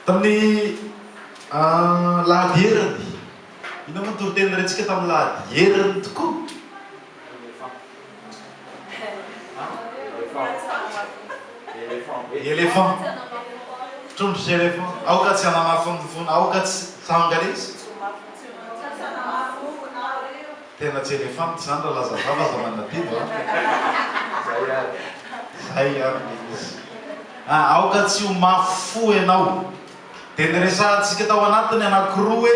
tamin'ny lahady heriny ino moa toriteny retsika tamin'ny lahady heriny tokoa éléphant trondro sy éléphant aoka tsy anamafonyfona aoka tsy sangaresy tena tsy éléphant zany raha lazavava za manadido zay izy aoka tsy ho mafo ianao dia niresahantsika tao anatiny anakiroa hoe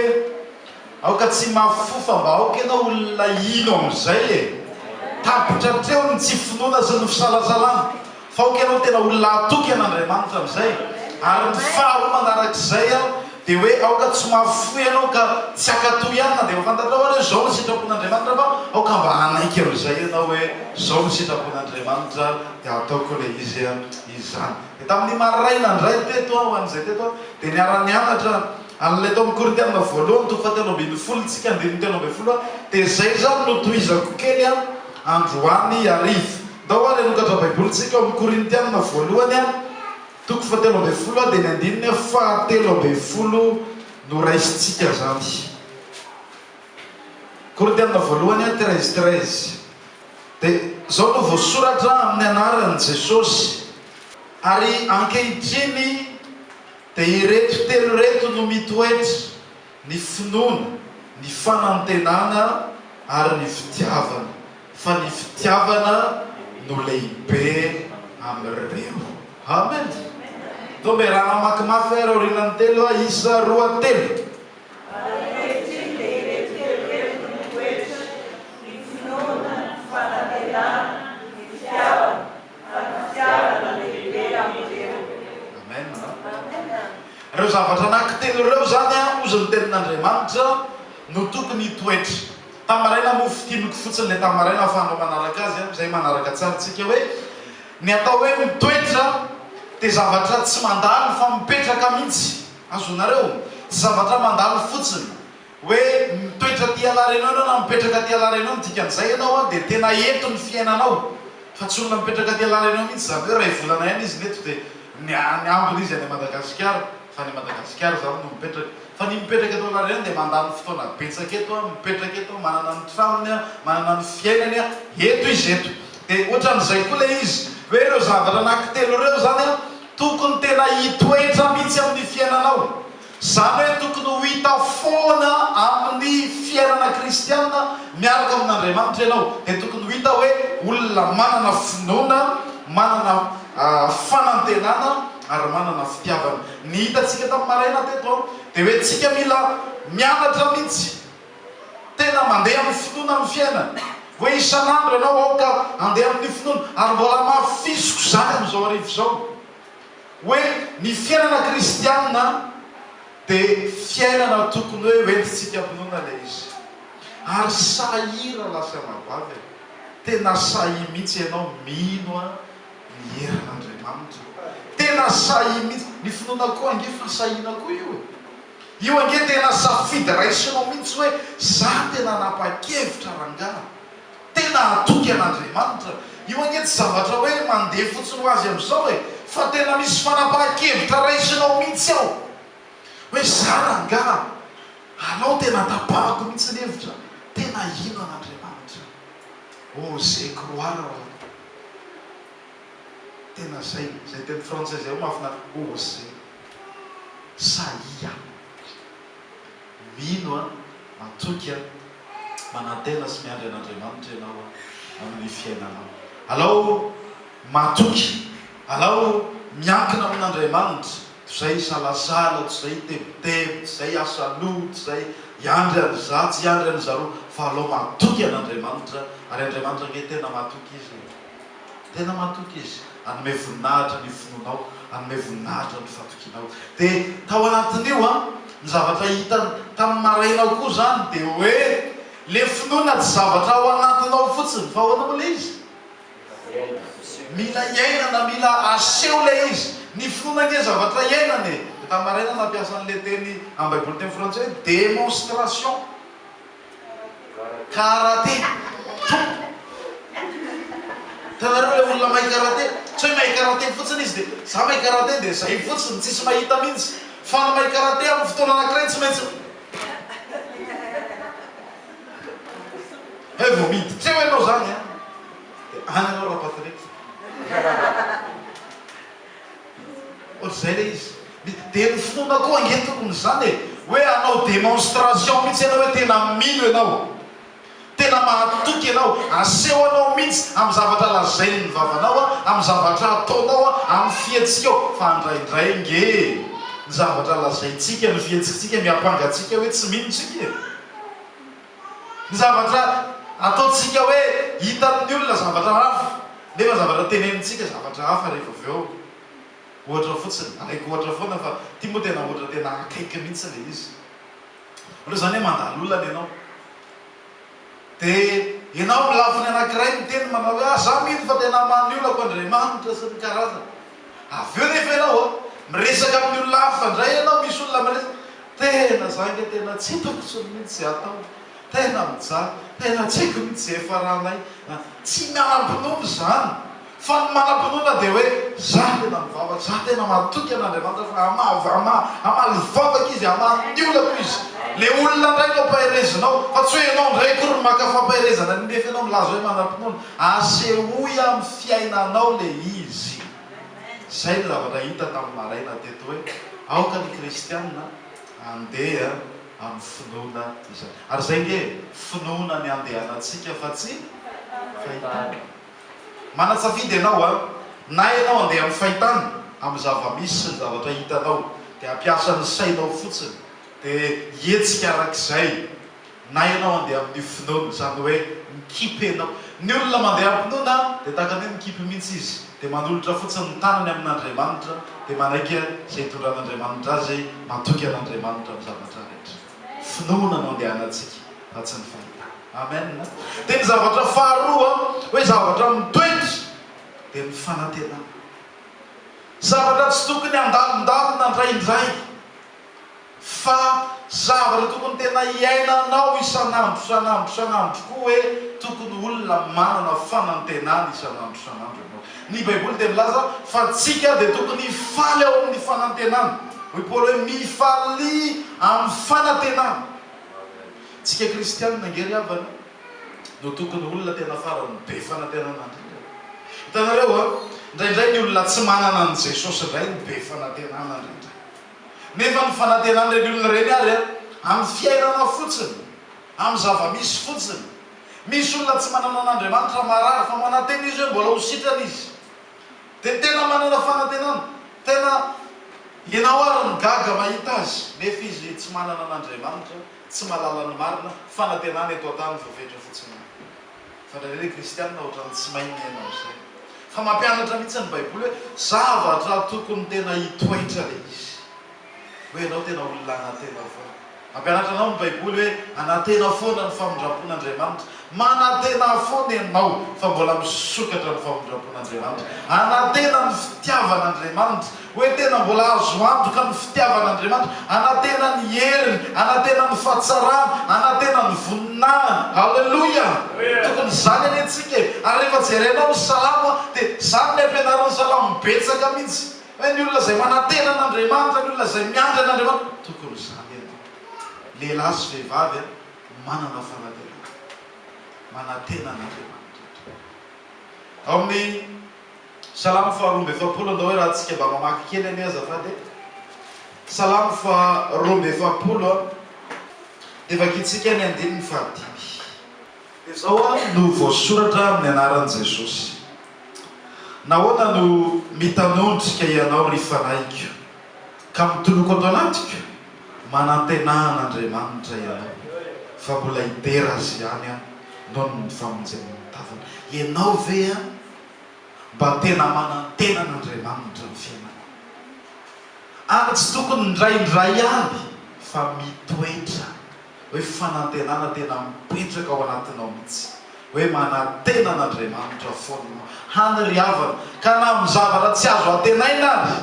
aoka tsy mafo fa mba aoka ianao olona ino amizay e tapitra treo ny tsy finoana sy ny fisalasalana fa aoka ianao tena olona atoky an'Andriamanitra amizay ary ny faharoa manarak'izay a dia hoe aoka tsy mafo ianao ka tsy akatoy ihany na dia mafantatrao hoe zao ny sitrapon'Andriamanitra fa aoka mba anaiky amizay ianao hoe zao ny sitrapon'Andriamanitra dia ataoko le izy izany dia tamin'ny maraina ndray teto ho an'izay teto dia niara-nianatra an'ilay tao amin'ny Korintiana voalohany toko fahatelo ambin'ny folo tsika andininy telo ambin'ny folo dia zay zany no tohizako kely a androany arivo dao a le nokatra baibolitsika amin'ny Korintiana voalohany toko fahatelo ambin'ny folo dia ny andininy fahatelo ambin'ny folo no raisitsika zany Korintiana voalohany 13 dia zao no voasoratra amin'ny anaran'i Jesosy ary ankehitriny dia ireto telo reto no mitoetra ny finoana ny fanantenana ary ny fitiavana fa ny fitiavana no lehibe amin'ireo amen tombe raha namakimafy ary aorinany telo isa roa telo ireo zavatra anankitelo ireo zany a ozy ny tenin'Andriamanitra no tokony hitoetra tamaraina mofitinoko fotsiny le tamaraina afahanao manaraka azy zay manaraka tsaratsika hoe ny atao hoe mitoetra dia zavatra tsy mandalo fa mipetraka mihitsy azonareo tsy zavatra mandalo fotsiny hoe mitoetra ty alarenao ianao na mipetraka ty alarenao dikan'izay ianao a dia tena eto ny fiainanao fa tsy olona mipetraka ty alarenao mihitsy zany hoe ray volana ihany izy neto dia ny ambiny izy any Madagasikara fa ny Madagasikara zany no mipetraka fa ny mipetraka eto alarenao dia mandany fotoana betsaka eto a mipetraka eto manana ny tranony a manana ny fiainany a eto izy eto dia ohatran'izay koa le izy hoe ireo zavatra anankitelo ireo zany a tokony tena hitoetra mihitsy amin'ny fiainanao zany hoe tokony ho hita foana amin'ny fiainana kristiana miaraka amin'Andriamanitra ianao dia tokony ho hita hoe olona manana finoana manana fanantenana ary manana fitiavana ny hitantsika tamin'ny maraina teto dia hoe tsika mila mianatra mihitsy tena mandeha amin'ny finoana amin'ny fiainana hoe isan'andro ianao aoka andeha amin'ny finoana ary mbola mafisoko zany amin'izao arivo zao hoe ny fiainana kristiana dia fiainana tokony hoe hoentintsika mpinoana le izy ary sahira lasa mavavy tena sahi mihitsy ianao mino a ny herin'Andriamanitra tena sahi mihitsy ny finoana koa ange fa sahina koa io ange tena safidy raisinao mihitsy hoe za tena napa-kevitra rangaha tena atoky an'Andriamanitra io ange tsy zavatra hoe mandeha fotsiny ho azy amin'izao e fa tena misy fanapa-kevitra raisinao mihitsy aho hoe za rangaha anao tena tapahako mihitsy ny hevitra tena ino an'Andriamanitra ose croire tena zay teny français zay ho mahafinaritra ose sahia mino a matoky a manantena sy miandry an'Andriamanitra ianao amin'ny fiainanao alao matoky alao miankina amin'Andriamanitra zay salasala tsy zay tebiteby tsy zay asaloha tsy zay iandry anyza tsy iandry anyzaro fa alao matoky an'Andriamanitra ary Andriamanitra nge tena matoky izy tena matoky izy anome voninahitra ny finoanao anome voninahitra ny fatokinao dia tao anatin'io a ny zavatra hita tamin'ny marainao koa zany dia hoe le finoana tsy zavatra ao anatinao fotsiny fa ahoana moa le izy mila iainana mila aseho le izy ny finoana nge zavatra iainany dia tamin'ny maraina nampiasa an'le teny amin'ny baiboly teny frantsay hoe démonstration karaté tanareo le olona mahay karaté tsy hoe mahay karaté fotsiny izy dia za mahay karaté dia zay fotsiny tsisy mahita mihitsy fanamay karate amin'ny fotoana anankiray tsy maintsy vao miditra eo ianao zany a dia any anao raha Patrick ohatr'izay le izy dia ny finoana koa ange tokony zany e hoe anao démonstration mihitsy ianao hoe tena mino ianao tena mahatoky ianao aseho anao mihitsy amin'ny zavatra lazainy ny vavanao a amin'ny zavatra ataonao a amin'ny fihetsikao fa andraindray nge ny zavatra lazaintsika ny fihetsikitsika miampangatsika hoe tsy minotsika ny zavatra ataotsika hoe hitan'ny olona zavatra hafa nefa zavatra tenenitsika zavatra hafa rehefa avy eo ohatra fotsiny alaiko ohatra foana fa ty moa tena ohatra tena akaiky mihitsy le izy ohatra zany hoe mandalo olona ianao dia ianao milafiny anankiray miteny manao hoe za mity fa tena many olako Andriamanitra sy ny karazana avy eo nefa ianao a miresaka amin'ny olona hafa ndray ianao misy olona miresaka tena zange tena tsy hitako tsy mihitsy zay atao tena mijaly tena tsy haiko mihitsy zay faranay tsy mianam-pinoana zany fa ny manam-pinoana dia hoe za tena mivavaka za tena matoky an'Andriamanitra fa amalivavaka izy amany olako izy le olona ndraiky ampaherezinao fa tsy hoe ianao ndray kory maka fampaherezana nefa ianao milaza hoe manam-pinoana asehoy amin'ny fiainanao le izy zay ny zavatra hita tamin'ny maraina teto hoe aoka ny kristianina andeha amin'ny finoana izany ary zay nge finoana ny andehanantsika fa tsy fahitana manatsafidy ianao a na ianao andeha amin'ny fahitana amin'ny zavamisy sy ny zavatra hitanao dia ampiasa ny sainao fotsiny dia hetsika arak'izay na ianao andeha amin'ny finoana zany hoe mikipy ianao ny olona mandeha amin'ny finoana dia tahaka ny mikipy mihitsy izy dia manolotra fotsiny ny tanany amin'Andriamanitra dia manaiky zay hitondran'Andriamanitra azy matoky an'Andriamanitra amin'ny zavatra rehetra finoana no andehanantsika fa tsy ny fahitana amen dia ny zavatra faharoa hoe zavatra mitoetry dia ny fanantenana zavatra tsy tokony andalondalona ndraindray fa zavatra tokony tena iainanao isan'andro koa hoe tokony olona manana fanantenana isan'andro ny baiboly dia milaza fa tsika dia tokony hifaly ao amin'ny fanantenana hoy Paoly hoe mifaly amin'ny fanantenana tsika kristianina ngery avana no tokony olona tena farany be fanantenana hitanareo a indraindray ny olona tsy manana an' Jesosy indray ny be fanantenana indrindray nefa ny fanantenana reny olona reny ary a amin'ny fiainana fotsiny amin'ny zavamisy fotsiny misy olona tsy manana an'Andriamanitra marary fa manantena izy hoe mbola ho sitrana izy dia tena manana fanantenana tena ianao ary ny gaga mahita azy nefa izy tsy manana an'Andriamanitra tsy malala ny marina fanantenana eto an-tany voafetra fotsiny fa ndraindray kristianina ohatrany tsy maina ianao zay fa mampianatra mihitsy ny baiboly hoe zavatra tokony tena hitoetra le izy hoe ianao tena olona anantena foana mampianatra anao ny baiboly hoe anantena foana ny famondrapon'Andriamanitra manantena foana ianao fa mbola misokatra ny famondrapon'Andriamanitra anantena ny fitiavan'Andriamanitra hoe tena mbola azo antoka ny fitiavan'Andriamanitra anantena ny heriny anantena ny fahatsarana anantena ny voninahiny halleloja tokony zany anetsika ary rehefa jerenao ny salamo dia zany ny ampianaran'ny salamo mibetsaka mihitsy hoe ny olona zay manantena an'Andriamanitra ny olona zay miandry an'Andriamanitra tokony zany ianao lehilahy sy vehivavy manana fanantenana manantena an'Andriamanitra ao amin'ny salamo faharoamby efapolo andao hoe raha tsika mba mamaky kely any azafady salamo faharoamby efapolo dia vakitsika ny andininy fahadimy dia zao no voasoratra amin'ny anaran'i Jesosy nahoana no mitanondrika ianao ry fanaiko ka mitoloko ato anatiko manantena an'Andriamanitra ianao fa mbola hidera azy ihany noho ny famonjena mitavana ianao ve mba tena manantena an'Andriamanitra ny fiainana ary tsy tokony ndraindray aby fa mitoetra hoe fanantenana tena mipetraka ao anatinao mihitsy hoe manantena an'Andriamanitra foana hanyryhavana ka na amin'ny zavatra tsy azo antenaina ary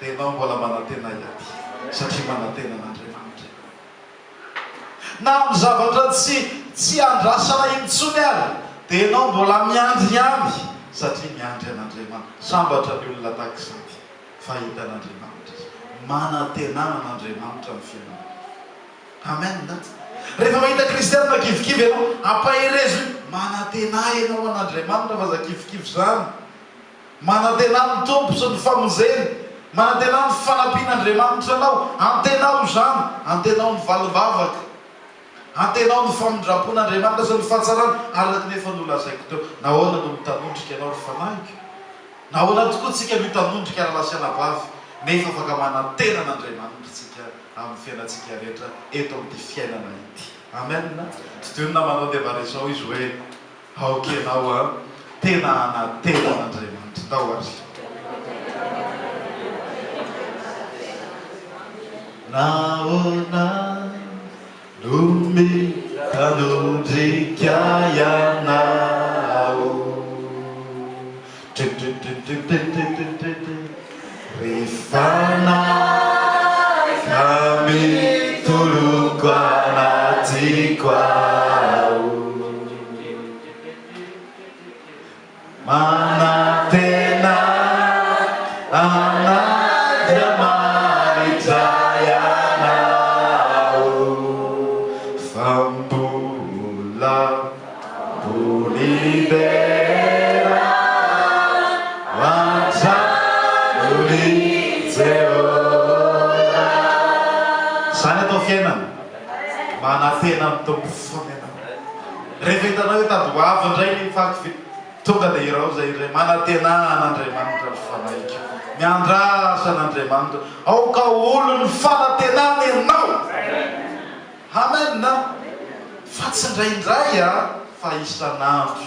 dia ianao mbola manantena iaby satria manantena an'Andriamanitra na amin'ny zavatra tsy andrasana intsony ary dia ianao mbola miandry iaby satria miandry an'Andriamanitra sambatra ny olona tahaka izany fahita an'Andriamanitra manantenanan'Andriamanitra amin'ny fiainana. Amen. Rehefa mahita kristianina kivikivy ianao, ampaherezo manantena ianao an'Andriamanitra fa za kivikivy zany. Manantena ny tompo sy ny famonjeny, manantena ny fanampian'Andriamanitra anao, antenao zany, antenao ny valivavaka, antenao ny famondrapon'Andriamanitra sy ny fahatsarana. Araka nefa nolazaiko teo, nahoana no mitanondrika ianao ry fanahiky? Nahoana tokoa tsika mitanondrika ara-lasiana-bavy nefa afaka manantena an'Andriamanitra tsika amin'ny fiainantsika rehetra eto amin'ity fiainana ity. Amen. Tidionina manao devaresao izy hoe aokenao a tena anantena an'Andriamanitra. Tao azy. Nahoana no mitanondrika ianao rehefa kami toloko anatiko ao manantena an'Andriamanitra ianao fa mbola bolibera hoantrano-ny Jehova. Zany atao fiainana manantena ny tompo fonenana. Rehefa hitanao hoe tady ho avy indray ny faky tonga dia irao zay indray manantena an'Andriamanitra ny fanahiky, miandrasa an'Andriamanitra, aoka olo ny fanantenana ianao. Amen. Fa tsy indraindray fa isan'andro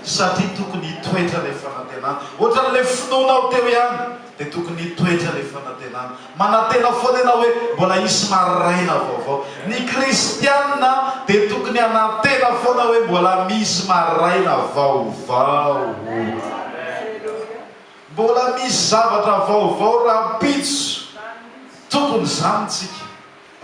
satria tokony hitoetra ilay fanantenana. Ohatran'ilay finoanao teo ihany dia tokony hitoetra ilay fanantenana. Manantena foana ianao hoe mbola hisy mariraina vaovao. Ny kristianina dia tokony hanantena foana hoe mbola misy mariraina vaovao, mbola misy zavatra vaovao rahampitso. Tokony zany tsika,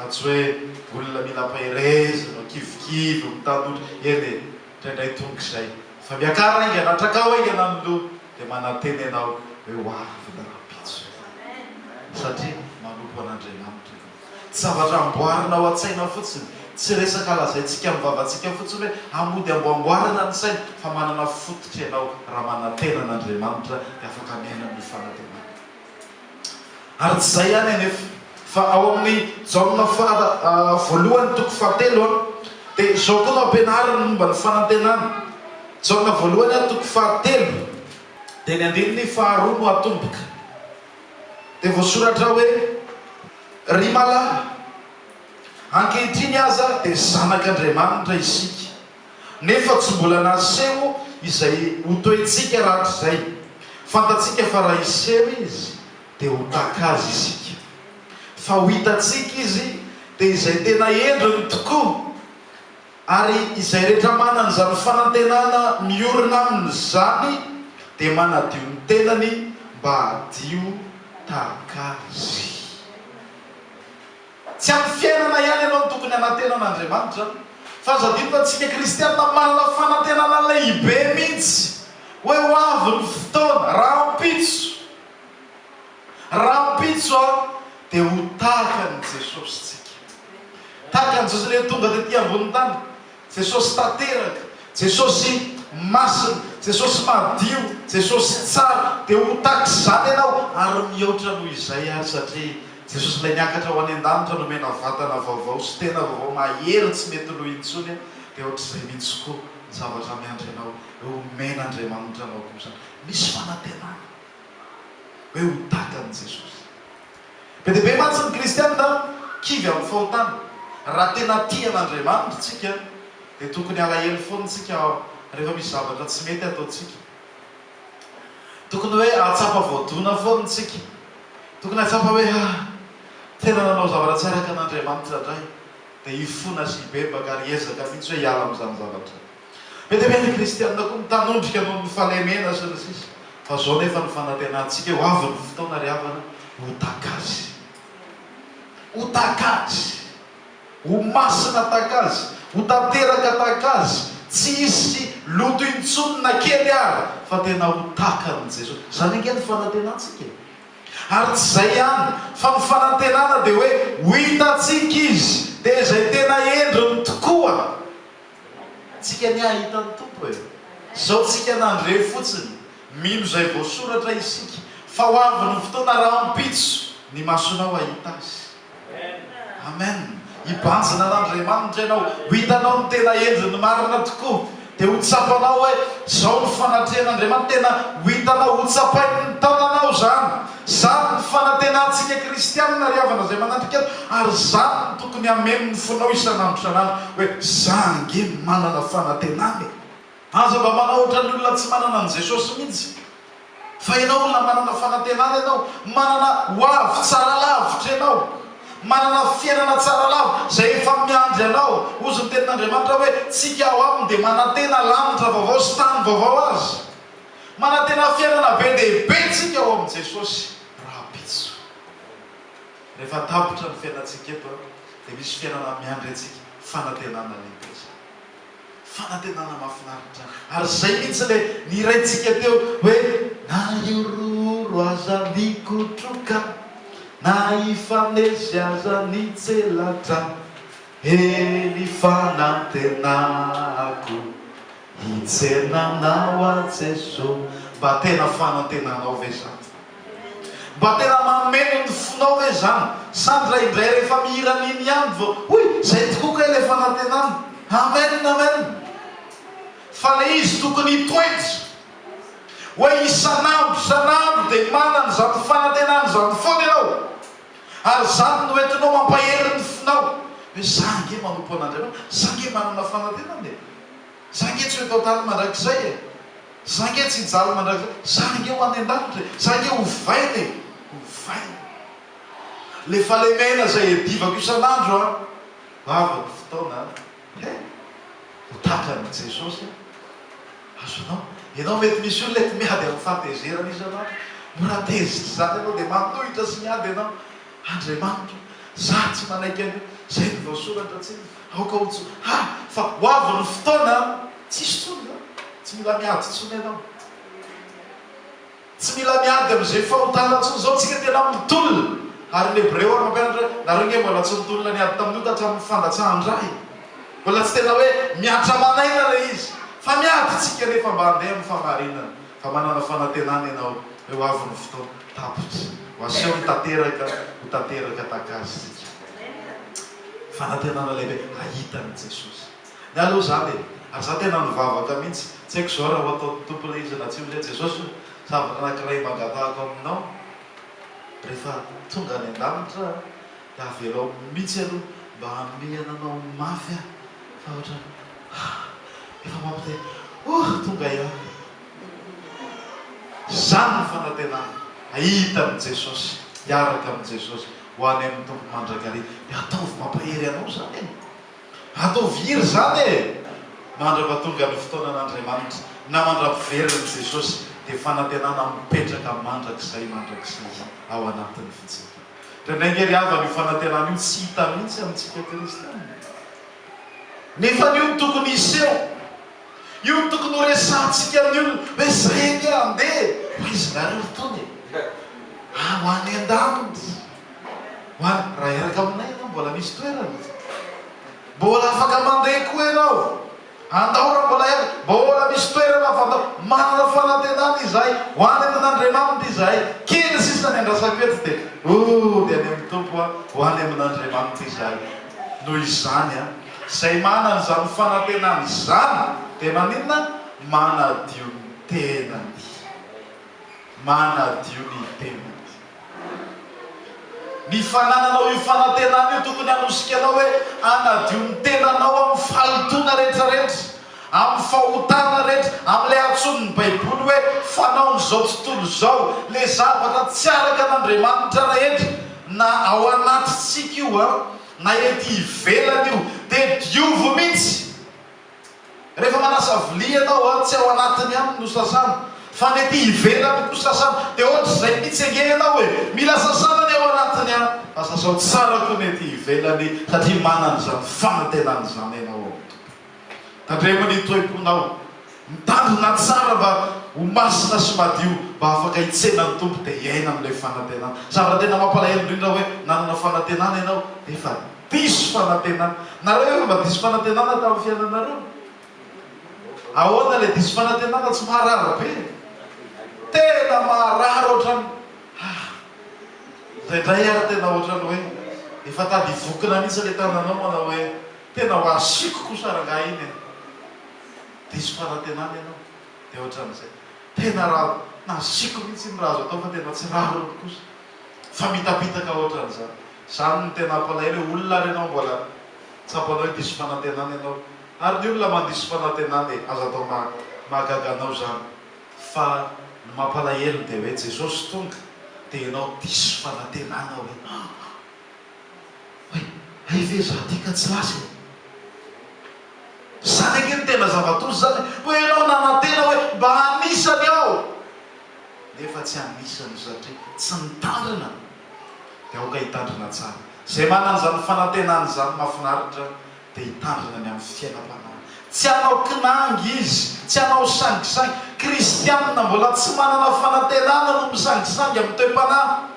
tsy hoe olona mila paherezana kivikivy mitanondra eny indraindray tonga izay fa miakara inga natrakao ingana ny loha dia manantena ianao hoe hoavy na rahampitso satria manompo an'Andriamanitra. Tsy zavatra amboarina ao an-tsaina fotsiny, tsy resaka lazaintsika mivavantsika fotsiny hoe amody amboamboarina ny saina, fa manana fototra ianao raha manantena an'Andriamanitra dia afaka miaina ny fanantenana. Ary tsy izay ihany anefa fa ao amin'ny Jaona voalohany toko fahatelo dia izao koa no ampianarina momba ny fanantenana. Jaona voalohany toko fahatelo dia ny andininy faharoa no atomboka dia voasoratra hoe ry malahy, ankehitriny aza dia zanak'Andriamanitra isika, nefa tsy mbola naseho izay ho toetsika rahatr'izay. Fantatsika fa raha iseho izy dia ho takazy isika, fa ho hitatsika izy dia izay tena endriny tokoa. Ary izay rehetra manana izany fanantenana miorina amin'izany dia manadio ny tenany mba hadio takazy. Tsy amin'ny fiainana ihany ianao no tokony hanantena an'Andriamanitra, fa zadino fa tsika kristianina manana fanantenana lehibe mihitsy hoe ho avy ny fotoana rahampitso dia ho tahakan'i Jesosy tsika. Tahakan'i Jesosy ilay tonga tetỳ ambony tany. Jesosy tanteraka, Jesosy masina, Jesosy madio, Jesosy tsara, dia ho tahaka izany ianao ary mihoatra noho izay ary satria Jesosy ilay niakatra ho any an-danitra nomena vatana vaovao sy tena vaovao mahery tsy mety loha intsony dia ohatr'izay mihitsy koa ny zavatra miandry ianao hoe omena Andriamanitra anao koa zany. Misy fanantenana hoe ho tahakan'i Jesosy. Be dia be mantsy ny kristianina kivy amin'ny fahotana. Raha tena tia an'Andriamanitra tsika dia tokony alahelo foana tsika rehefa misy zavatra tsy mety ataotsika. Tokony hoe ahatsapa voadona foana tsika. Tokony ahatsapa hoe tena nanao zavatra tsy araka an'Andriamanitra indray dia hifona sy hibebaka ary hiezaka mihitsy hoe hiala amin'izany zavatra. Be dia be ny kristianina koa mitanondrika noho ny fahalemena sy ny sisa. Fa zao nefa ny fanantenantsika ho avy ny fotoana ry havana ho takazy, ho takazy, ho masina takazy, ho tanteraka takazy, tsy hisy loto intsony na kely ary fa tena ho tahakan'i Jesosy. Zany ange ny fanantenantsika. Ary tsy zay ihany fa ny fanantenana dia hoe ho hitatsika izy dia izay tena endriny tokoa tsika ny ahitany tompo e. Zao tsika nandre fotsiny mino izay voasoratra isika fa ho avy ny fotoana raha ampitso ny masonao ahita azy. Amen. Hibanjina an'Andriamanitra ianao, ho hitanao ny tena endriny marina tokoa, dia ho tsapanao hoe zao ny fanatrehan'Andriamanitra, tena ho hitanao ho tsapainy ny taonanao zany. Zany ny fanantenantsika kristianina ry havana izay manatrika ary zany tokony hameno ny fonao isanandro isanandro hoe za nge manana fanantenany. Aza mba manao ohatran'ny olona tsy manana an' Jesosy mihitsy, fa ianao olona manana fanantenana, ianao manana hoavy tsara lavitra, ianao manana fiainana tsara lava izay efa miandry anao. Ozy ny tenin'Andriamanitra hoe tsika ao aminy dia manantena lanitra vaovao sy tany vaovao azy, manantena fiainana be dehibe tsika ao amin'i Jesosy raha pitso. Rehefa tapitra ny fiainantsika eto dia misy fiainana miandry atsika, fanantenana lehibe, fanantenana mahafinaritra. Ary zay mihitsy le niraintsika teo hoe na iororo aza nikotroka, na ifanesy aza nitselatra, eny fanantenako hitsenanao a Jesosy. Mba tena fanantenanao ve zany? Mba tena mameno ny fonao ve zany? Sandraindray rehefa mihiran'iny ihany vao hoy zay tokoa ilay fanantenana. Amen, amen. Fa le izy tokony hitoetra hoe isanandro dia manana zany fanantenana zany foana ianao, ary zany no entinao mampahery ny fonao hoe za nge manompo an'Andriamanitra, za nge manana fanantenana, za nge tsy hoe tao tany mandrakizay e, za nge tsy hijaly mandrakizay, za nge ho any an-danitra, za nge ho vainy, ho vainy. Le falemena zay edivako isanandro avy ny fotoana ho takan'i Jesosy azonao. Ianao mety misy olona ety miady amin'ny fahatezerana isanandro, mora tezitra zany ianao dia manohitra sy miady ianao. Andriamanitra, za tsy manaiky an'io, zay ny voasoratra tsiny aoka hotso fa ho avy ny fotoana tsisy tsony, tsy mila miady tsony ianao, tsy mila miady amin'izay fahotana tsony. Zao tsika tena mitolona, ary ny Hebreo ary mampianatra nareo nge mbola tsy mitolona niady tamin'io tatramin'ny fandatsahan-dray, mbola tsy tena hoe miatra manaina le izy, fa miady tsika rehefa mba handeha amin'ny famarinana, fa manana fanantenana ianao hoe ho avy ny fotoana tapitra ho aseho mitateraka takazy. Fanantenana lehibe ahitany Jesosy. Ny aloha zany ary za tena nivavaka mihitsy, tsy haiko zao raha ho atao tompo le izy na tsy hoe Jesosy zavatra anankiray mangatahako aminao rehefa tonga any an-danitra dia avelao mihitsy aloha mba hameananao mafy fa ohatra efa mampite tonga ihany. Zany ny fanantenana ahitany Jesosy, hiaraka amin'ny Jesosy ho any amin'ny tompo mandrakariva. Dia ataovy mampahery anao zany e, ataovy hiry zany e. Mandra-pahatonga ny fotoanan'Andriamanitra na mandra-piveriny Jesosy dia fanantenana mipetraka mandrakizay ao anatin'ny fitsika. Renangery avy io fanantenana io tsy hita mihitsy amintsika kristianina, nefa io tokony iseho, io tokony ho resantsika ny olona hoe zay nge andeha ho izy nareo tony ho any an-danitra, ho any raha eraka aminay ianao mbola misy toerana, mbola afaka mandeha koa ianao, andao raha mbola misy toerana fandao, manana fanantenana izay ho any amin'Andriamanitra izay. Kely sisa ny andrasako eto dia dia any amin'ny tompo ho any amin'Andriamanitra izay. Noho izany zay manana zany fanantenana zany dia maninona? Manadio ny tenany, manadio ny tenany. Ny fanananao io fanantenana io tokony hanosika anao hoe anadio ny tenanao amin'ny falitona rehetrarehetra, amin'ny fahotana rehetra, amin'ilay antson'ny Baiboly hoe fanao n'izao tontolo izao le zavatra tsy araka an'Andriamanitra rehetra, na ao anatitsika io na ety ivelany io dia diovo mihitsy. Rehefa manasa vilia ianao tsy ao anatiny ihany no sasana, fa ny ety ivelany no sasana, dia ohatra izay mihitsy ange ianao hoe mila sasana ny ao anatiny ihany, fa sasao tsara koa ny ety ivelany satria manana zany fanantenana zany ianao. Tandremo ny toe-ponao, mitandrina tsara mba ho ho masina sy madio mba afaka hitsena ny tompo dia hiaina amin'ilay fanantenana. Zavatra tena mampalahelo indrindra hoe nanana fanantenana ianao efa diso fanantenana. Nareo efa mba diso fanantenana tamin'ny fiainanareo? Ahoana ilay diso fanantenana tsy maharara be? Tena maharara ohatrany indray ary tena ohatrany hoe efa tady vokina mihitsy ilay tananao manao hoe tena ho asiko kosa rangahy iny e. Diso fanantenana ianao dia ohatran'izay tena raha nasiko mihitsy ny raha azo atao fa tena tsy raro kosa fa mitapitaka ohatran'izany. Izany ny tena ampalahelo hoe olona ary ianao mbola tsapanao hoe diso fanantenana ianao, ary ny olona mandiso fanantenana azo atao mahagaganao zany. Fa ny mampalahelo dia hoe Jesosy tonga dia ianao diso fanantenana hoe aive za tika tsy lasy zany ake ny tena zava-tozy zany hoe ianao nanantena hoe mba hanisany ao nefa tsy hanisany satria tsy nitandrina dia aoka hitandrina tsara. Zay manana zany fanantenana zany mahafinaritra dia hitandrina ny amin'ny fiainam-panahiny. Tsy hanao kinangy izy, tsy hanao sangisangy. Kristianina mbola tsy manana fanantenana no misangisangy amin'ny toe-panahy.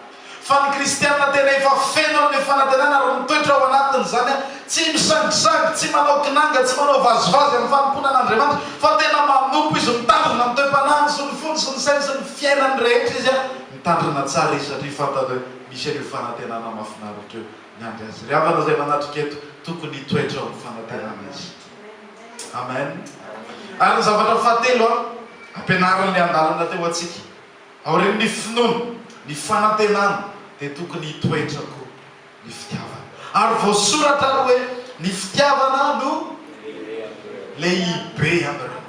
Fa ny kristianina tena efa feno amin'ny fanantenana ary mitoetra ao anatiny zany tsy misangisangy, tsy manao kinanga, tsy manao vazivazy amin'ny fanompona an'Andriamanitra, fa tena manompo izy mitandrina amin'ny toe-panahy sy ny fony sy ny sainy sy ny fiainany rehetra izy mitandrina tsara izy satria fantany hoe misy an'io fanantenana mahafinaritra eo niandry azy. Ry havana izay manatrika eto tokony hitoetra ao amin'ny fanantenana izy. Amen. Ary ny zavatra fahatelo ampianaran'ny andalana teo atsika aorian'ny finoana ny fanantenana dia tokony hitoetrako ny fitiavana. Ary voasoratra ary hoe ny fitiavana no lehibe amin'ireo.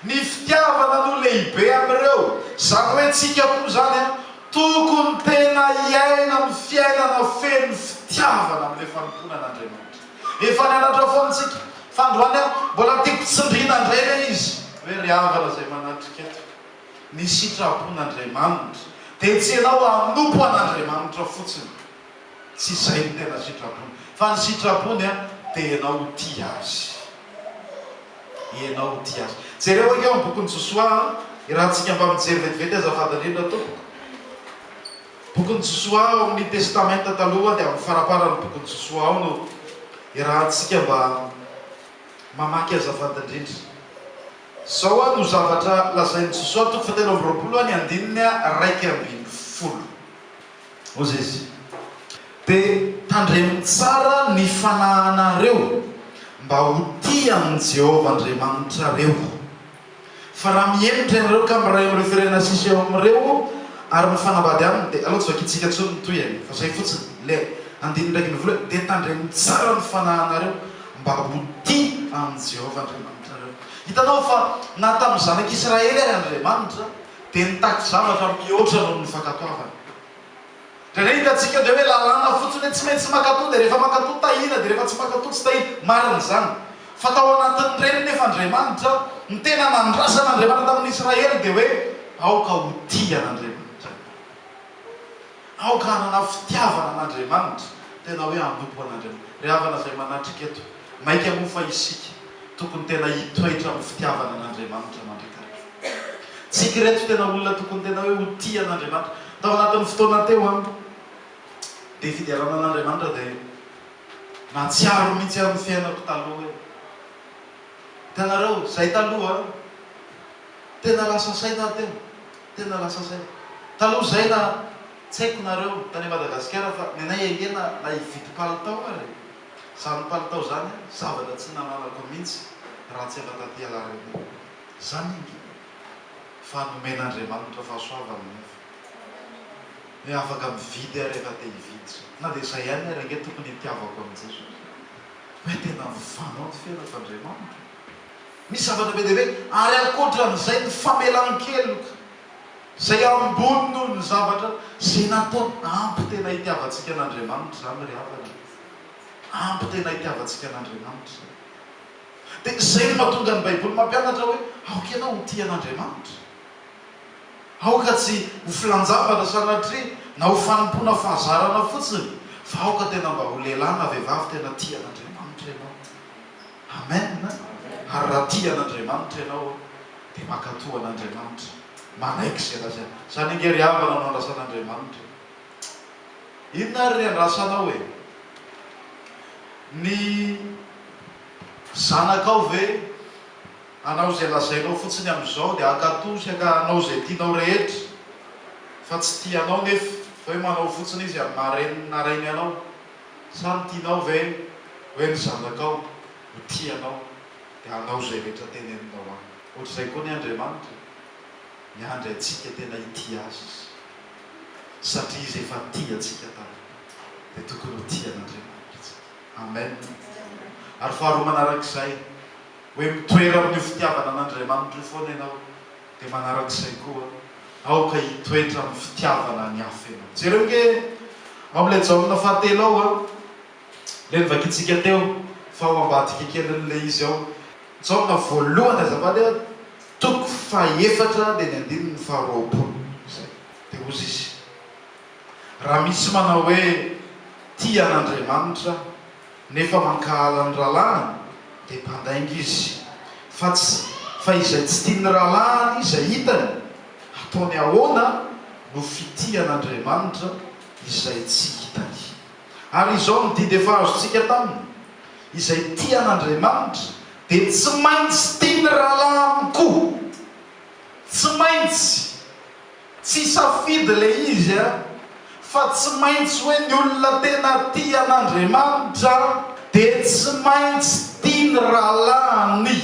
Ny fitiavana no lehibe amin'ireo. Zany hoe tsika koa zany tokony tena hiaina amin'ny fiainana feno fitiavana amin'ilay fanompona an'Andriamanitra. Efa nianatra foana tsika fa androany mbola tiako tsindriana indray ilay izy hoe ry havana izay manatrika eto ny sitrapon'Andriamanitra dia tsy ianao hanompo an'Andriamanitra fotsiny, tsy izay ny tena sitrapony, fa ny sitrapony dia ianao ho tia azy. Ianao ho tia azy. Jereo eo amin'ny bokon'ny Josoa irahantsika mba mijery vetivety azafady indrindra tompoko. Bokon'ny Josoa ao amin'ny testamenta taloha dia amin'ny faraparan'ny bokon'ny Josoa ao no irahantsika mba mamaky azafady indrindra. Sao no zavatra lazain'ny Josoa toko fahatelo amby roapolo ny andininy raiky ambin'ny folo. Ozy izy. Dia tandreminy tsara ny fanahinareo mba ho tia amin'ny Jehovah Andriamanitra reo. Fa raha miemitra ianareo ka miray amin'ireo firenena sisy eo amin'ireo ary mifanambady aminy dia aloha tsy vakitsika tsony ny toy fa zay fotsiny ilay andininy raiky ny vola dia tandreminy tsara ny fanahinareo mba ho tia amin'ny Jehovah Andriamanitra reo. Hitanao fa na tamin'ny zanak'Israely ary Andriamanitra dia nitaky zavatra mihoatra noho ny fankatoavana. Raha hitantsika dia hoe lalàna fotsiny hoe tsy maintsy mankatoa dia rehefa mankatoa tahina dia rehefa tsy mankatoa tsy tahina. Marina izany. Fa tao anatin'ny reny nefa Andriamanitra ny tena nandrasa an'Andriamanitra tamin'ny Israely dia hoe aoka ho tia an'Andriamanitra. Aoka hanana fitiavana an'Andriamanitra. Tena hoe hanompo an'Andriamanitra. Ry havana izay manatrika eto maika moa fa isika tokony tena hitoetra amin'ny fitiavana an'Andriamanitra mandrakariva. Tsika reto tena olona tokony tena hoe ho tia an'Andriamanitra. Tao anatin'ny fotoana teo dia fidiarana an'Andriamanitra dia natsiaro mihitsy amin'ny fiainako taloha hoe hitanareo zay taloha tena lasa saina teo, tena lasa saina taloha zay na tsy haiko nareo tany Madagasikara fa nenay ahena na hividy palitao ary izany palitao zany zavatra tsy nananako mihitsy raha tsy efa taty alarany zany ingy fa nomen'Andriamanitra fahasoavana nefa hoe afaka mividy ary efa te hividy na dia izay ihany ary ange tokony hitiavako amin'i Jesosy hoe tena mivanao ny fiainan'Andriamanitra. Misy zavatra be dia be ary ankoatran'izay ny famelan-keloka izay ambony noho ny zavatra izay natao ampy tena hitiavantsika an'Andriamanitra izany ry havana, ampy tena hitiavantsika an'Andriamanitra. Dia izay no mahatonga ny Baiboly mampianatra hoe aoka ianao ho tia an'Andriamanitra. Aoka tsy ho filanjavana sanatria na ho fanompona fahazarana fotsiny fa aoka tena mba ho lehilahy na vehivavy tena tia an'Andriamanitra ianao. Amen. Ary raha tia an'Andriamanitra ianao dia makatoa an'Andriamanitra manaiky izay raha zay. Izany ingery havana no andrasan'Andriamanitra. Inona ary andrasanao hoe ny zanakao ve anao izay lazainao fotsiny amin'izao dia akatosy ka anao izay tianao rehetra fa tsy tianao nefa fa hoe manao fotsiny izy amin'ny mahareninareiny anao. Sa ny tianao ve hoe ny zanakao ho tianao dia anao izay rehetra teneninao any. Ohatr'izay koa ny Andriamanitra miandry antsika tena hity azy izy satria izy efa tia antsika tany dia tokony ho tia an'Andriamanitra. Amen. Ary faharoa manarak'izay hoe mitoera amin'io fitiavana an'Andriamanitra foana ianao dia manarak'izay koa aoka hitoetra amin'ny fitiavana ny hafa ianao. Jereo nge amin'ilay Jaona fahatelo ao le nivakitsika teo fa ao ambadika kelin'ilay izy ao Jaona voalohany azafady toko fahaefatra dia ny andininy faharoapolo zay dia ozy izy raha misy manao hoe tia an'Andriamanitra nefa mankahala ny rahalahy dia mpandainga izy fa izay tsy tia ny rahalahy izay hitany ataony ahoana no fitian'Andriamanitra izay tsy hitany. Ary izao ny didy efa azontsika taminy izay tian'Andriamanitra dia tsy maintsy tia ny rahalahy koa. Tsy maintsy tsy safidy le izy fa tsy maintsy hoe ny olona tena tian'Andriamanitra dia tsy maintsy tia ny rahalahiny.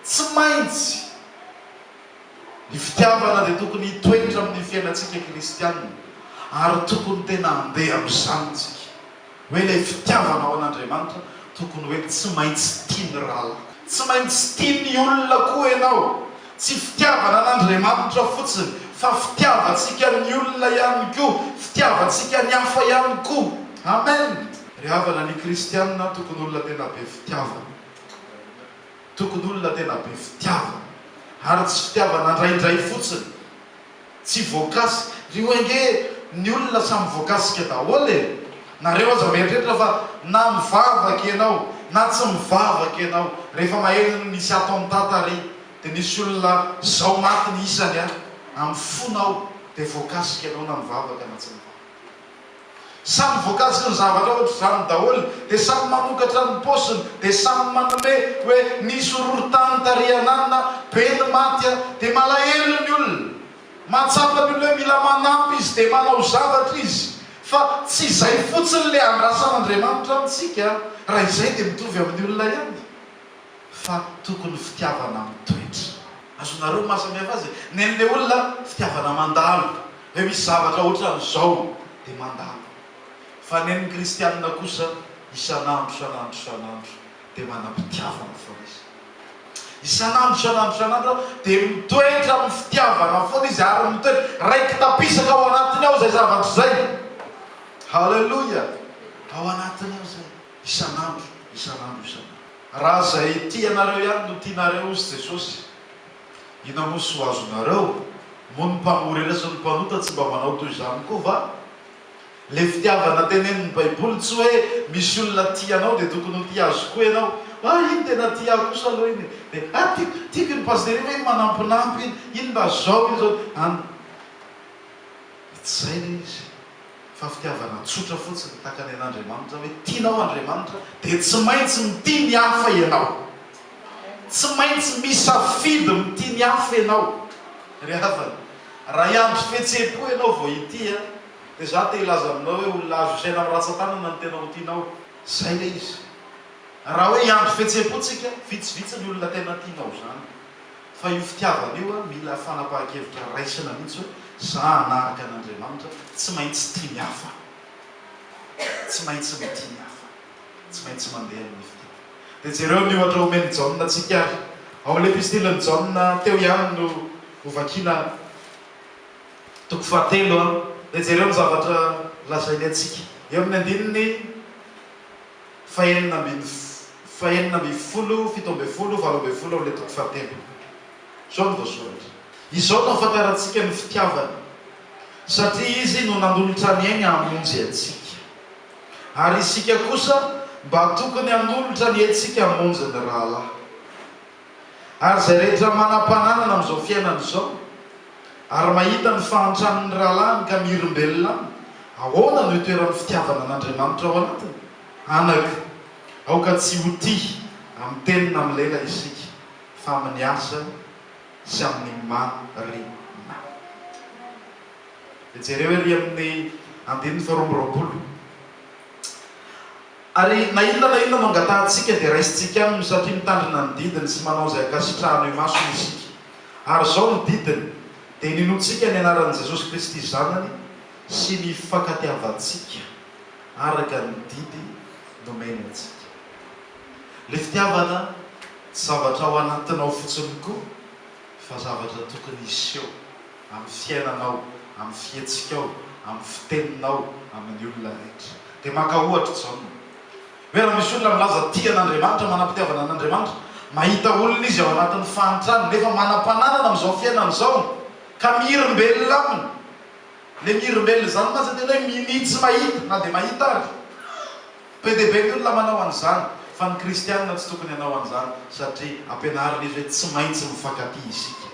Tsy maintsy ny fitiavana dia tokony hitoetra amin'ny fiainantsika kristianina ary tokony tena handeha amin'izany tsika hoe ilay fitiavana ao an'Andriamanitra tokony hoe tsy maintsy tia ny rahalahy. Tsy maintsy tia ny olona koa ianao. Tsy fitiavana an'Andriamanitra fotsiny fa fitiavantsika ny olona ihany koa, fitiavantsika ny hafa ihany koa. Amen. Ry havana ny kristianina tokony olona tena be fitiavana, tokony olona tena be fitiavana ary tsy fitiavana ndraindray fotsiny, tsy voakasika. Ry oenge ny olona samy voakasika daholo nareo aza mieritreritra fa na mivavaka ianao na tsy mivavaka ianao rehefa maheno nisy ataony tatary dia nisy olona zao maty ny isany amin'ny fonao dia voakasika ianao na mivavaka na tsy mivavaka. Samy voakasika ny zavatra ohatr'izany daholo dia samy manokatra ny posiny dia samy manome hoe nisy horohorontany tarianana be ny maty dia malahelo ny olona. Mahatsapa ny olona hoe mila manampy izy dia manao zavatra izy fa tsy izay fotsiny le andrasan'Andriamanitra amintsika. Raha izay dia mitovy amin'ny olona ihany fa tokony fitiavana mitoetra. Azonareo mahasamihafa azy ny an'ilay olona fitiavana mandalo hoe misy zavatra ohatran'izao dia mandalo, fa ny an'ny kristianina kosa isan'andro dia manam-pitiavana foana izy. Isan'andro dia mitoetra amin'ny fitiavana foana izy ary mitoetra raiky tapisaka ao anatiny ao izay zavatra izay. Halleluja. Ao anatiny ao izay isan'andro. Raha izay tianareo ihany no tianareo izy Jesosy, ina mosy ho azonareo moa ny mpamory ela sy ny mpanota tsy mba manao toy izany koa va? Le fitiavana tenenin'ny Baiboly tsy hoe misy olona tianao dia tokony ho tia azy koa ianao. Iny tena tia kosa aloha iny dia tiako ny pastery hoe manampinampy iny mba zao iny zao any. Tsy zay le izy fa fitiavana tsotra fotsiny tahaka ny an'Andriamanitra hoe tianao Andriamanitra dia tsy maintsy mitia ny hafa ianao. Tsy maintsy misafidy mitia ny hafa ianao. Ry havana, raha hiandry fihetseham-po ianao vao hitia dia za te hilaza aminao hoe olona azo isaina amin'ny ratsan-tanana ny tena ho tianao. Zay le izy. Raha hoe hiandry fihetseham-po tsika vitsivitsy ny olona tena tianao zany, fa io fitiavana io mila fanapahan-kevitra raisina mihitsy hoe za hanaraka an'Andriamanitra tsy maintsy tia ny hafa, tsy maintsy mitia ny hafa, tsy maintsy mandeha amin'ny fitiavana. Dia jereo ny ohatra omeny Jaona tsika ary ao amin'ilay epistiliny Jaona teo ihany no hovakiana toko fahatelo dia jereo ny zavatra lazainy antsika eo amin'ny andininy fahenina ambin'ny folo, fito ambin'ny folo, valo ambin'ny folo amin'ilay toko fahatelo. Izao no voasoratra. Izao no ahafantarantsika ny fitiavana satria izy no nanolotra ny ainy hamonjy antsika ary isika kosa mba tokony hanolotra ny antsika hamonjy ny rahalahy. ary zay rehetra manam-pananana amin'izao fiainana izao ary mahita ny fahantran'ny rahalany ka mihirombelona ahoana no itoeran'ny fitiavana an'Andriamanitra ao anatiny anaka aoka tsy ho tia amin'ny tenina milela isika fa amin'ny asa sy amin'ny marina. Jereo hoe ry amin'ny andininy faharoa ary na inona no angatahantsika dia raisitsika aminy satria mitandrina ny didiny sy manao izay akasitrahana io masony isika. Ary izao ny didiny dia ninotsika ny anaran'i Jesosy Kristy zanany sy ny fankatiavantsika araka ny didy nomeny antsika. Le fitiavana tsy zavatra ao anatinao fotsiny koa fa zavatra tokony iseho amin'ny fiainanao, amin'ny fihetsikao, amin'ny fiteninao, amin'ny olona rehetra. Dia maka ohatra izao hoe raha misy olona milaza tia an'Andriamanitra, manam-pitiavana an'Andriamanitra, mahita olona izy ao anatin'ny fahantrany nefa manam-pananana amin'izao fiainana izao ka mihirombelona aminy. Le mihirombelona izany maza tena hoe minitsy mahita na dia mahita ary. Be dia be ny olona manao an'izany fa ny kristianina tsy tokony hanao an'izany satria ampianarina izy hoe tsy maintsy mifankatia isika,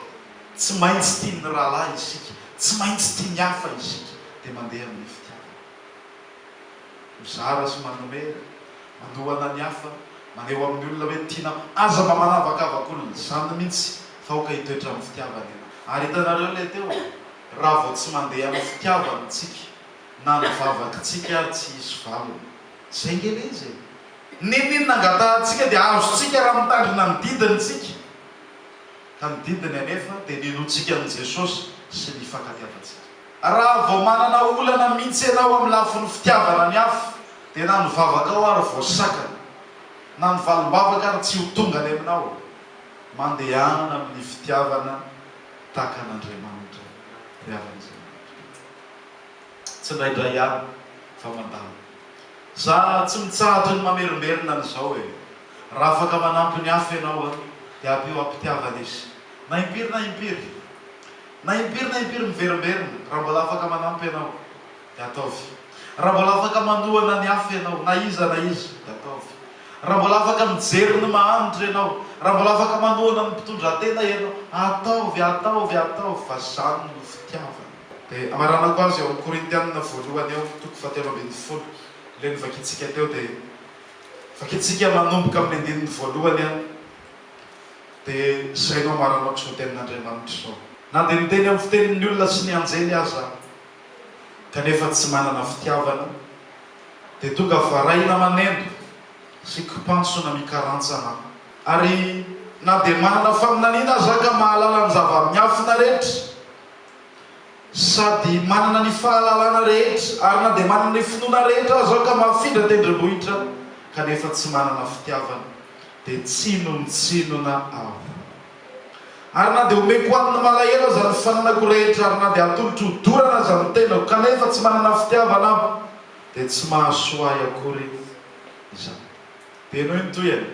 tsy maintsy tia ny rahalahy isika, tsy maintsy tia ny hafa isika, dia mandeha amin'ny fitiavana. Mizara sy manome, manohana ny hafa, maneho amin'ny olona hoe tiana aza mba manavakavak'olona, izany mihitsy fa aoka hitoetra amin'ny fitiavana. Ary hitanareo ilay teo raha vao tsy mandeha amin'ny fitiavana tsika na ny vavakintsika ary tsy hisy valiny, zay ngely izy e. Ninona angatahantsika dia azotsika raha mitandrina ny didiny tsika ka ny didiny anefa dia ninotsika amin'i Jesosy sy ny fankatiavantsika. Raha vao manana olana mihitsy ianao amin'ny lafin'ny fitiavana ny hafa dia na ny vavakao ary voasakana na ny valim-bavaka ary tsy ho tonga any aminao, mandehanana amin'ny fitiavana tahaka an'Andriamanitra ry havan'Andriamanitra. Tsy indraindray ihany fa mandalo. Za tsy mitsahatra ny mamerimberina an'izao hoe raha afaka manampy ny hafa ianao dia ampio ampitiavana izy. Na impiry na impiry, na impiry na impiry miverimberina, raha mbola afaka manampy ianao dia ataovy. Raha mbola afaka manohana ny hafa ianao, na iza dia ataovy. Raha mbola afaka mijery ny mahanitra ianao, raha mbola afaka manohana ny mpitondran-tena ianao, ataovy fa izany no fitiavana. Dia amaranako azy ao amin'ny Korintianina voalohany ao toko fahatelo ambin'ny folo, ilay nivakitsika teo dia vakitsika manomboka amin'ny andininy voalohany dia izay no amaranako izao tenin'Andriamanitra izao. Na dia niteny amin'ny fitenin'ny olona sy ny anjely aza kanefa tsy manana fitiavana dia tonga varaina manendo sy kipansona mikarantsana. Ary na dia manana faminaniana aza ka mahalala ny zava-miafina rehetra sady manana ny fahalalana rehetra ary na dia manana ny finoana rehetra aza ka mahafindra tendrombohitra kanefa tsy manana fitiavana dia tsinonitsinona ao. Ary na dia omeko amin'ny malahelo aza ny fananako rehetra ary na dia atolotro hodorana aza ny tenako kanefa tsy manana fitiavana aho dia tsy mahasoa akory izany. Dia noho ny toy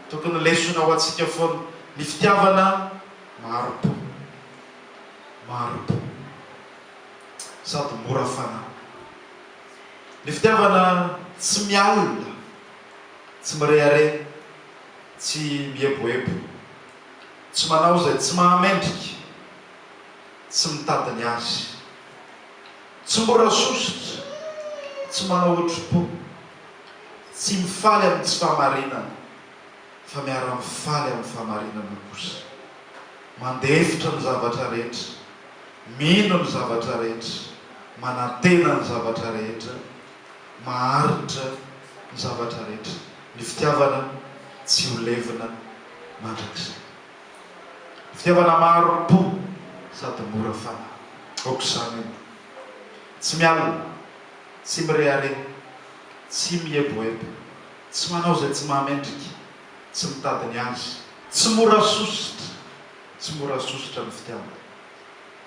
tokony lesona ho antsika foana ny fitiavana maropo sady mora fanahy. Ny fitiavana tsy mialina, tsy mirehare, tsy mieboebo, tsy manao izay tsy mahamendrika, tsy mitady ny azy, tsy mora sositra, tsy manao otro-po, tsy mifaly amin'ny tsy fahamarinana fa miara-mifaly amin'ny fahamarinana kosa. Mandefitra ny zavatra rehetra, mino ny zavatra rehetra, manantena ny zavatra rehetra, maharitra ny zavatra rehetra. Ny fitiavana tsy ho levina mandrakizay. Fitiavana maropo sady mora fanahy. Aok'izany tsy mialina, tsy mirehare, tsy mieboebo, tsy manao izay tsy mahamendrika, tsy mitady ny azy, tsy mora sositra ny fitiavana,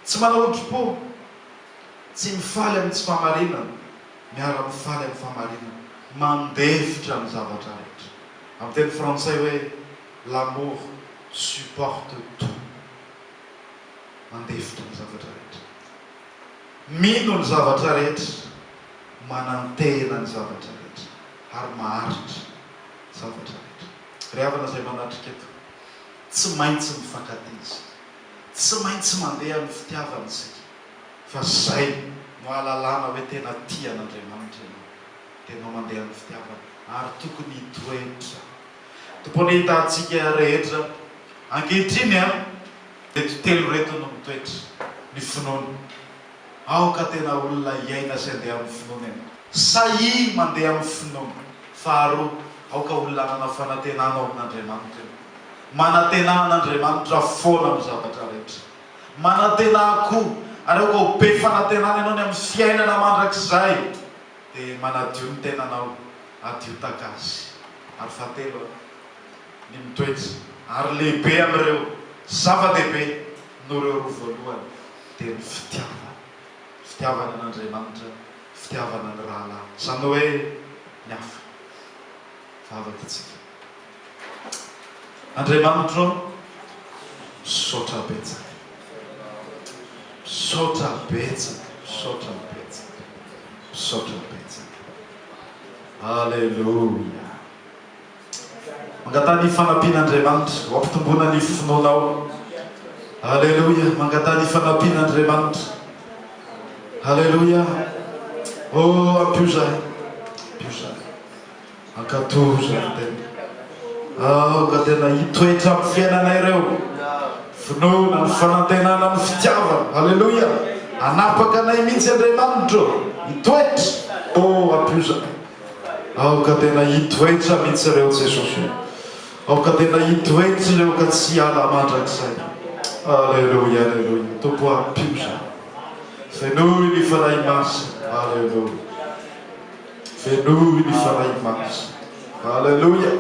tsy manao otro-po, tsy mifaly amin'ny tsy fahamarinana, miara-mifaly amin'ny fahamarinana, mandefitra ny zavatra rehetra. Amin'ny teny frantsay hoe l'amour supporte tout. Mandefitra ny zavatra rehetra, mino ny zavatra rehetra, manantena ny zavatra rehetra ary maharitra zavatra rehetra. Ry havana izay manatrika eto tsy maintsy mifankatizy, tsy maintsy mandeha amin'ny fitiavansika, fa zay no ahalalana hoe tena tian'Andriamanitra ianao, tenao mandeha amin'ny fitiavana, ary tokony hitoetra. Tompony hitantsika rehetra ankehitriny reto telo reto no mitoetra ny finoana. Aoka tena olona iaina sy andeha amin'ny finoana ianao, sahy mandeha amin'ny finoana. Faharoa, aoka olona manana fanantenana ao amin'Andriamanitra, manantenan'Andriamanitra foana amin'ny zavatra rehetra, manantenana koa, ary aoka ho be fanantenana ianao ny amin'ny fiainana mandrakizay, dia manadio ny tenanao, adio takasy. Ary fahatelo, ny mitoetra ary lehibe amin'ireo zava-dehibe no ireo roa voalohany dia ny fitiavana, fitiavana n'Andriamanitra, fitiavana ny rahalahy, izany hoe ny hafa. Favaka tsika. Andriamanitra misaotra betsaka, misaotra betsaka, misaotra betsaka, misaotra betsaka. Alleluia. Mangatany fanampian'Andriamanitra, mampitomboana ny finoanao. Alleluia. Mangatany fanampian'Andriamanitra. Alleluia. Oh, ampio zahay, ampio zahay, ankatoza ny tena. Ka tena hitoetra amin'ny fiainana ireo finoana, ny fanantenana, ny fitiavana. Alleluia. Anapaka anay mihitsy Andriamanitra, hitoetra. Oh, ampio zahay. Ka tena hitoetra mihitsy ireo Jesosy. Ka tena hitoetra ireo ka tsy hiala mandrakizay. Alleluia, alleluia. Tompo ampio zahay. Fenoy ny fanahy masina. Alleluia. Fenoy ny fanahy masina. Alleluia.